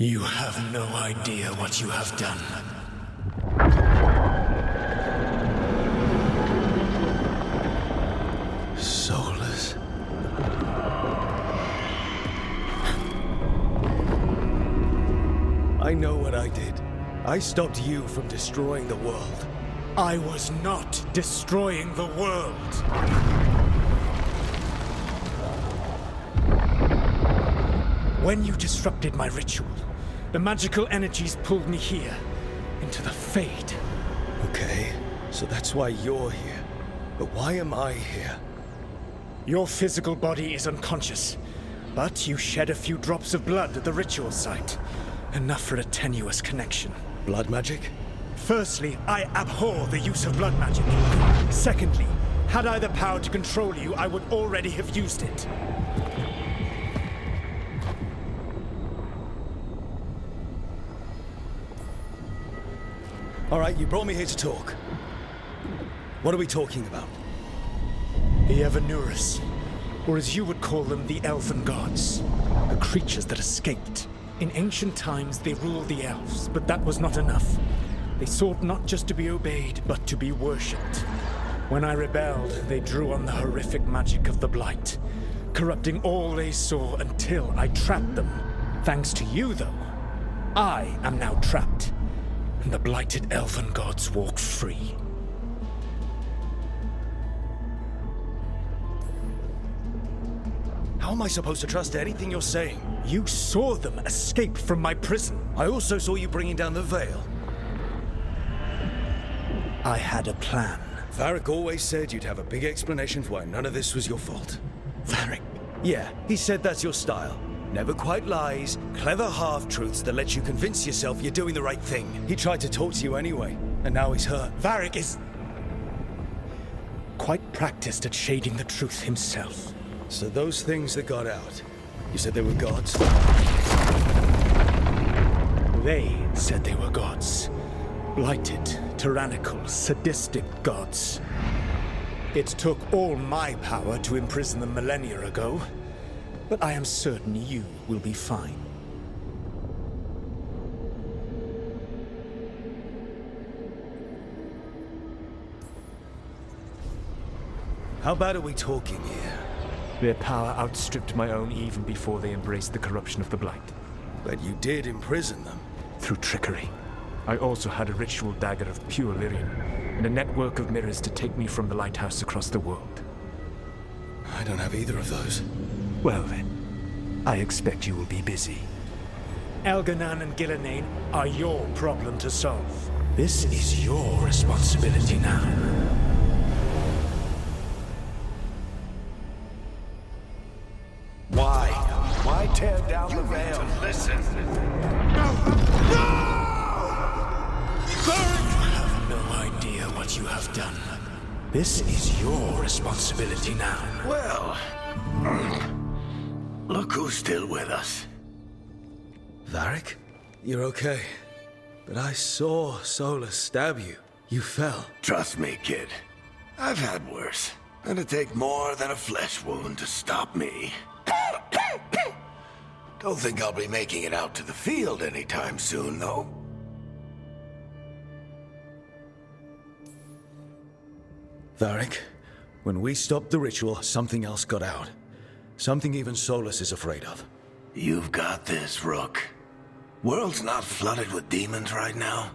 You have no idea what you have done. Solas. I know what I did. I stopped you from destroying the world. I was not destroying the world. When you disrupted my ritual, the magical energies pulled me here, into the Fade. Okay, so that's why you're here. But why am I here? Your physical body is unconscious, but you shed a few drops of blood at the ritual site. Enough for a tenuous connection. Blood magic? Firstly, I abhor the use of blood magic. Secondly, had I the power to control you, I would already have used it. All right, you brought me here to talk. What are we talking about? The Evanurus, or as you would call them, the Elven Gods. The creatures that escaped. In ancient times, they ruled the elves, but that was not enough. They sought not just to be obeyed, but to be worshipped. When I rebelled, they drew on the horrific magic of the Blight, corrupting all they saw until I trapped them. Thanks to you, though, I am now trapped, and the blighted Elven Gods walk free. How am I supposed to trust anything you're saying? You saw them escape from my prison. I also saw you bringing down the Veil. I had a plan. Varric always said you'd have a big explanation for why none of this was your fault. Varric? Yeah, he said that's your style. Never quite lies, clever half-truths that let you convince yourself you're doing the right thing. He tried to talk to you anyway, and now he's hurt. Varric is quite practiced at shading the truth himself. So those things that got out, you said they were gods? They said they were gods. Blighted, tyrannical, sadistic gods. It took all my power to imprison them millennia ago, but I am certain you will be fine. How bad are we talking here? Their power outstripped my own even before they embraced the corruption of the Blight. But you did imprison them. Through trickery. I also had a ritual dagger of pure Lyrian, and a network of mirrors to take me from the Lighthouse across the world. I don't have either of those. Well then, I expect you will be busy. Elganan and Gillenane are your problem to solve. This is your responsibility now. Why tear down the veil? Listen. No! No! You have no idea what you have done. This is your responsibility now. Well, look who's still with us. Varric? You're okay. But I saw Solas stab you. You fell. Trust me, kid. I've had worse. It'd take more than a flesh wound to stop me. Don't think I'll be making it out to the field anytime soon, though. Varric, when we stopped the ritual, something else got out. Something even Solas is afraid of. You've got this, Rook. World's not flooded with demons right now.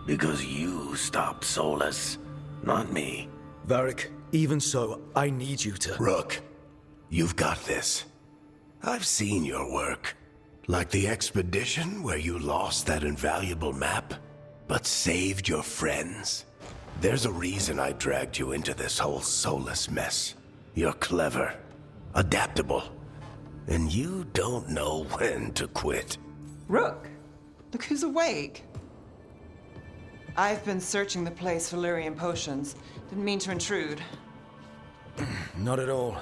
Because you stopped Solas, not me. Varric, even so, I need you to... Rook, you've got this. I've seen your work. Like the expedition where you lost that invaluable map, but saved your friends. There's a reason I dragged you into this whole Solas mess. You're clever, adaptable, and you don't know when to quit. Rook, look who's awake. I've been searching the place for Lyrian potions. Didn't mean to intrude. Not at all.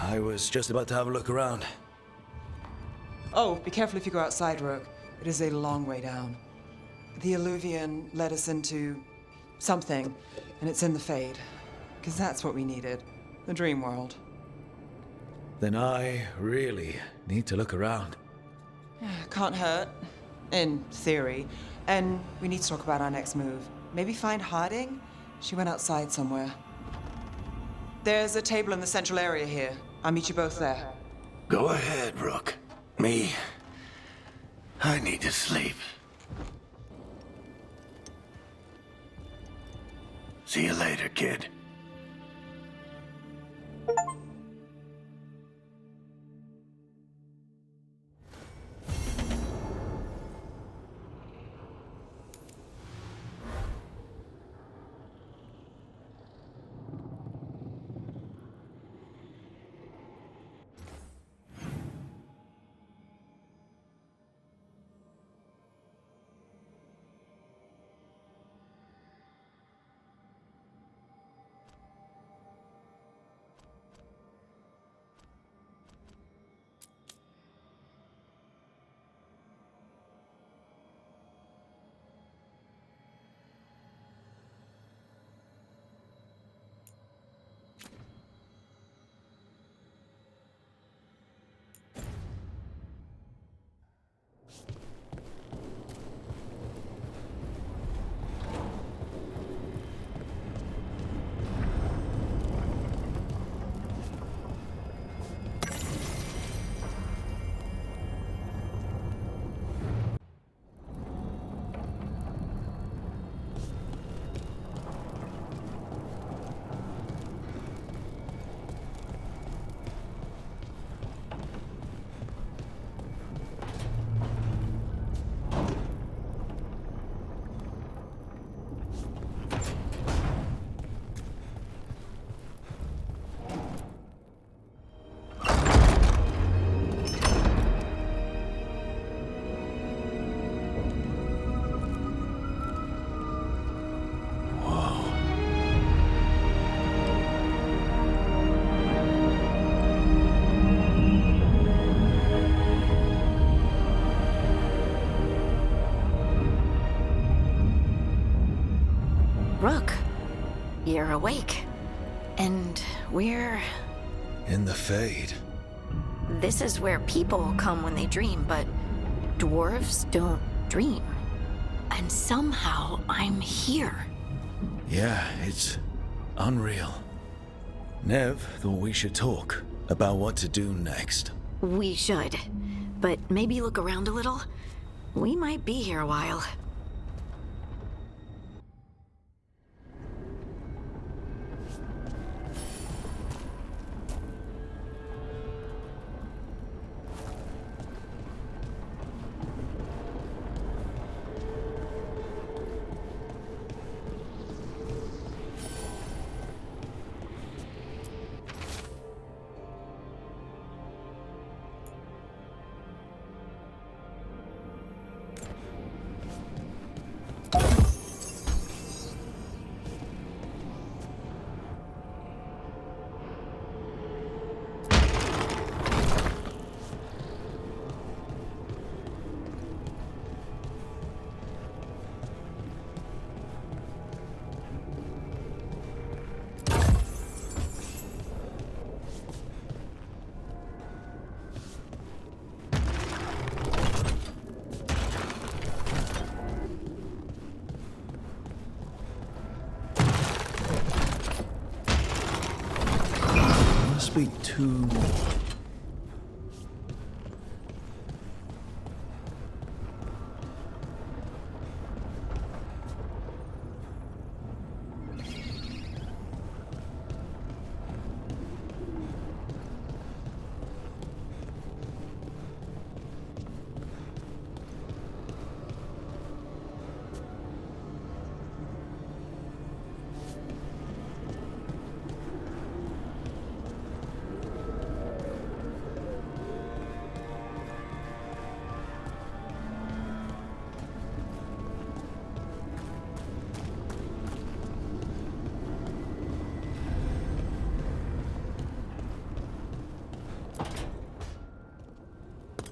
I was just about to have a look around. Oh, be careful if you go outside, Rook. It is a long way down. The Alluvian led us into something, and it's in the Fade. Because that's what we needed. The dream world. Then I really need to look around. Can't hurt, in theory. And we need to talk about our next move. Maybe find Harding? She went outside somewhere. There's a table in the central area here. I'll meet you both there. Go ahead, Rook. Me, I need to sleep. See you later, kid. Rook, you're awake. And we're... In the Fade. This is where people come when they dream, but dwarves don't dream. And somehow I'm here. Yeah, it's unreal. Nev thought we should talk about what to do next. We should. But maybe look around a little. We might be here a while. Must be two more.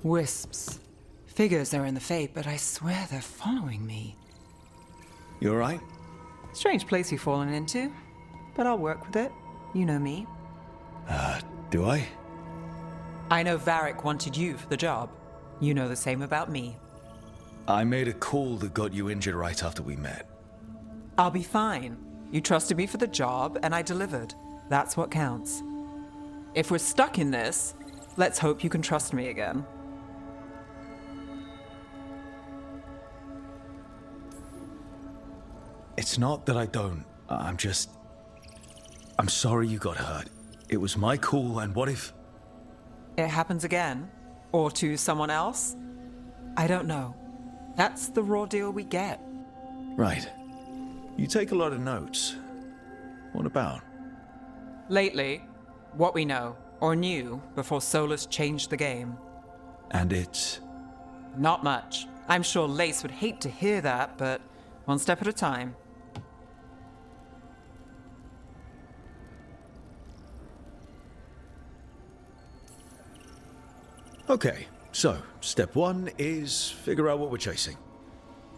Wisps. Figures are in the Fade, but I swear they're following me. You alright? Strange place you've fallen into, but I'll work with it. You know me. Do I? I know Varric wanted you for the job. You know the same about me. I made a call that got you injured right after we met. I'll be fine. You trusted me for the job, and I delivered. That's what counts. If we're stuck in this, let's hope you can trust me again. It's not that I don't. I'm sorry you got hurt. It was my call, and what if... It happens again? Or to someone else? I don't know. That's the raw deal we get. Right. You take a lot of notes. What about? Lately, what we know, or knew, before Solas changed the game. And it's... Not much. I'm sure Lace would hate to hear that, but one step at a time. Okay, so step one is figure out what we're chasing.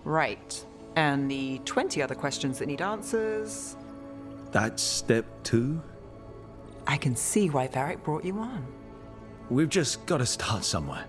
Right. And the 20 other questions that need answers... That's step two? I can see why Varric brought you on. We've just got to start somewhere.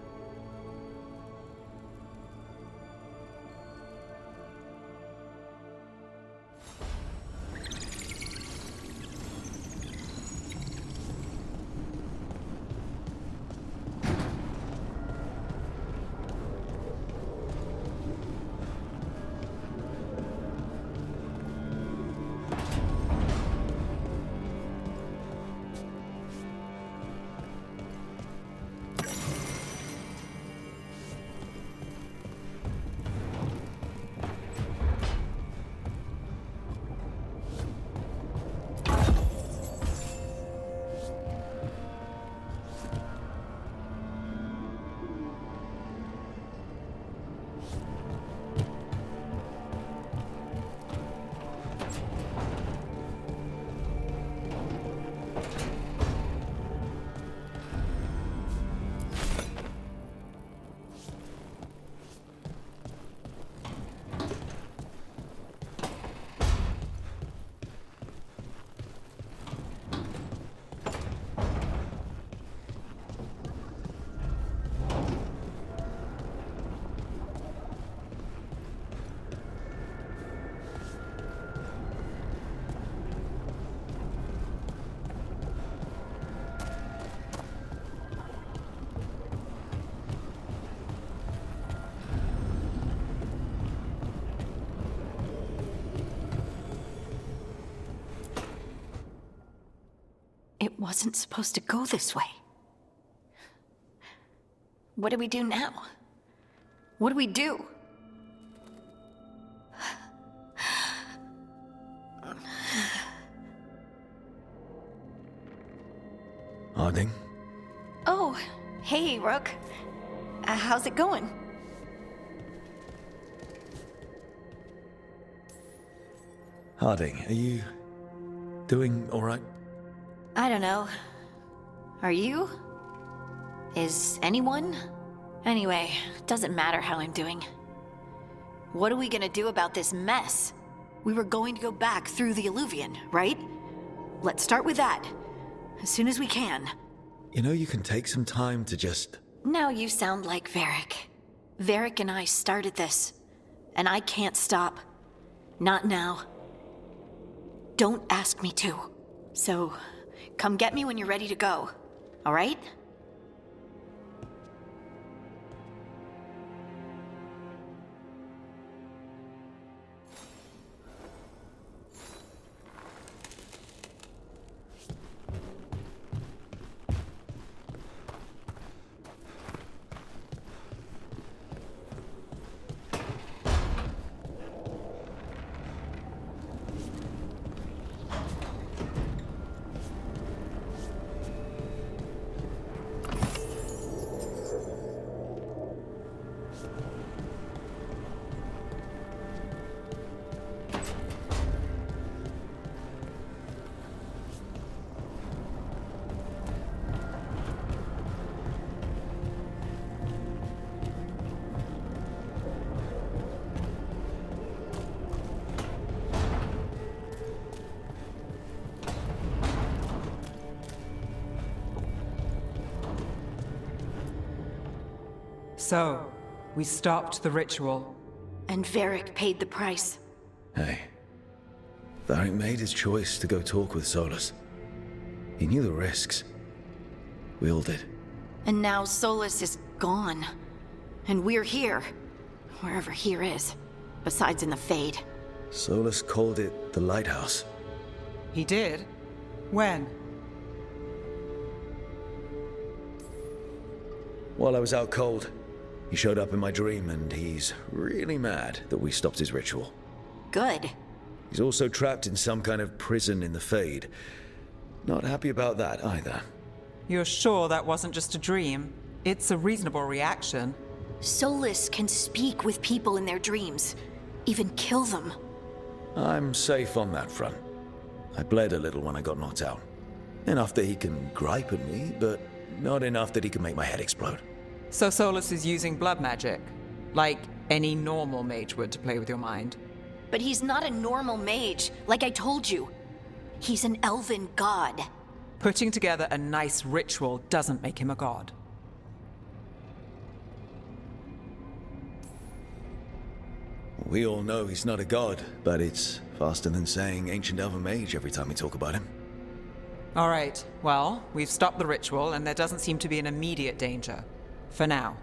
It wasn't supposed to go this way. What do we do now? What do we do? Harding? Oh, hey, Rook. How's it going? Harding, are you doing all right? I don't know. Are you? Is anyone? Anyway, doesn't matter how I'm doing. What are we gonna do about this mess? We were going to go back through the Illuvian, right? Let's start with that. As soon as we can. You know, you can take some time to just... Now you sound like Varric. Varric and I started this. And I can't stop. Not now. Don't ask me to. So, come get me when you're ready to go. All right? So, we stopped the ritual. And Varric paid the price. Hey. Varric made his choice to go talk with Solas. He knew the risks. We all did. And now Solas is gone. And we're here. Wherever here is. Besides in the Fade. Solas called it the Lighthouse. He did? When? While I was out cold, he showed up in my dream, and he's really mad that we stopped his ritual. Good. He's also trapped in some kind of prison in the Fade. Not happy about that either. You're sure that wasn't just a dream? It's a reasonable reaction. Solas can speak with people in their dreams. Even kill them. I'm safe on that front. I bled a little when I got knocked out. Enough that he can gripe at me, but not enough that he can make my head explode. So Solas is using blood magic, like any normal mage would to play with your mind. But he's not a normal mage, like I told you. He's an elven god. Putting together a nice ritual doesn't make him a god. We all know he's not a god, but it's faster than saying ancient elven mage every time we talk about him. All right, well, we've stopped the ritual and there doesn't seem to be an immediate danger. For now.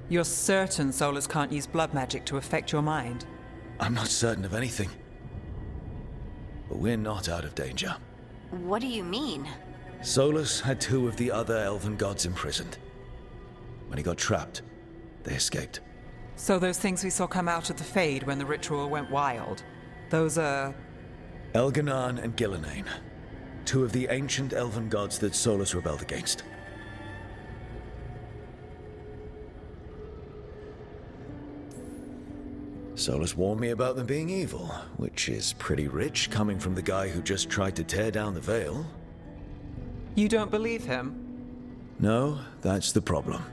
You're certain Solas can't use blood magic to affect your mind? I'm not certain of anything. But we're not out of danger. What do you mean? Solas had two of the other elven gods imprisoned. When he got trapped, they escaped. So those things we saw come out of the Fade when the ritual went wild, those are... Elganan and Gillenane. Two of the ancient elven gods that Solas rebelled against. Solas warned me about them being evil, which is pretty rich coming from the guy who just tried to tear down the veil. You don't believe him? No, that's the problem.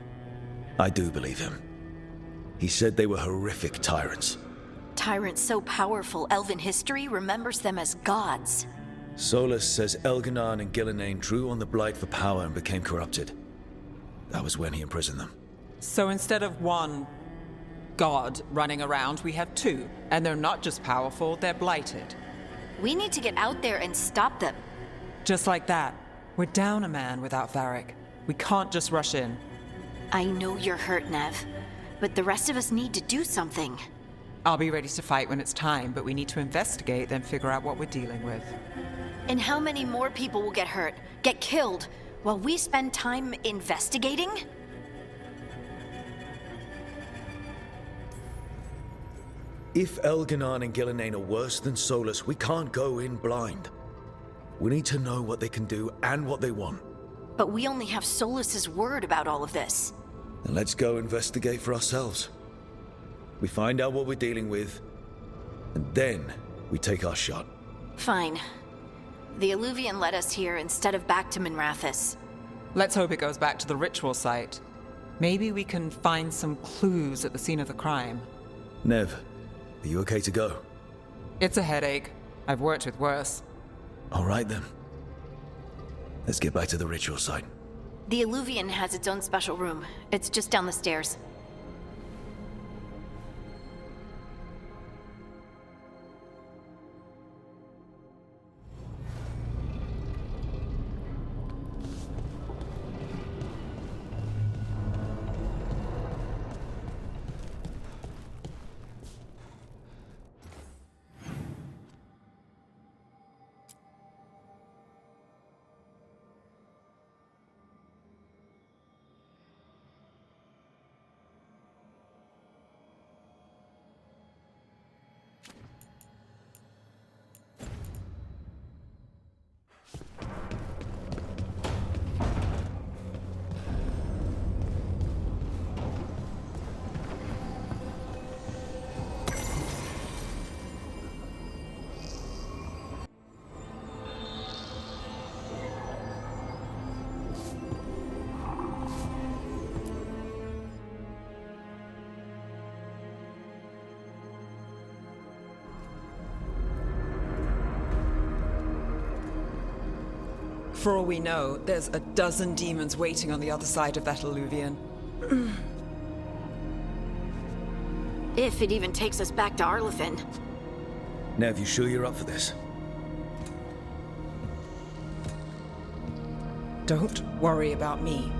I do believe him. He said they were horrific tyrants. Tyrants so powerful, elven history remembers them as gods. Solas says Elganan and Gillenane drew on the Blight for power and became corrupted. That was when he imprisoned them. So instead of one god running around, we have two. And they're not just powerful, they're blighted. We need to get out there and stop them. Just like that. We're down a man without Varric. We can't just rush in. I know you're hurt, Nev. But the rest of us need to do something. I'll be ready to fight when it's time, but we need to investigate, then figure out what we're dealing with. And how many more people will get hurt, get killed, while we spend time investigating? If Elganan and Gillenane are worse than Solas, we can't go in blind. We need to know what they can do and what they want. But we only have Solas's word about all of this. Then let's go investigate for ourselves. We find out what we're dealing with, and then we take our shot. Fine. The Illuvian led us here instead of back to Minrathous. Let's hope it goes back to the ritual site. Maybe we can find some clues at the scene of the crime. Nev, are you okay to go? It's a headache. I've worked with worse. All right then. Let's get back to the ritual site. The Illuvian has its own special room. It's just down the stairs. For all we know, there's a dozen demons waiting on the other side of that Illuvian. If it even takes us back to Arlathan. Nev, you sure you're up for this? Don't worry about me.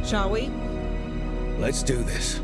Shall we? Let's do this.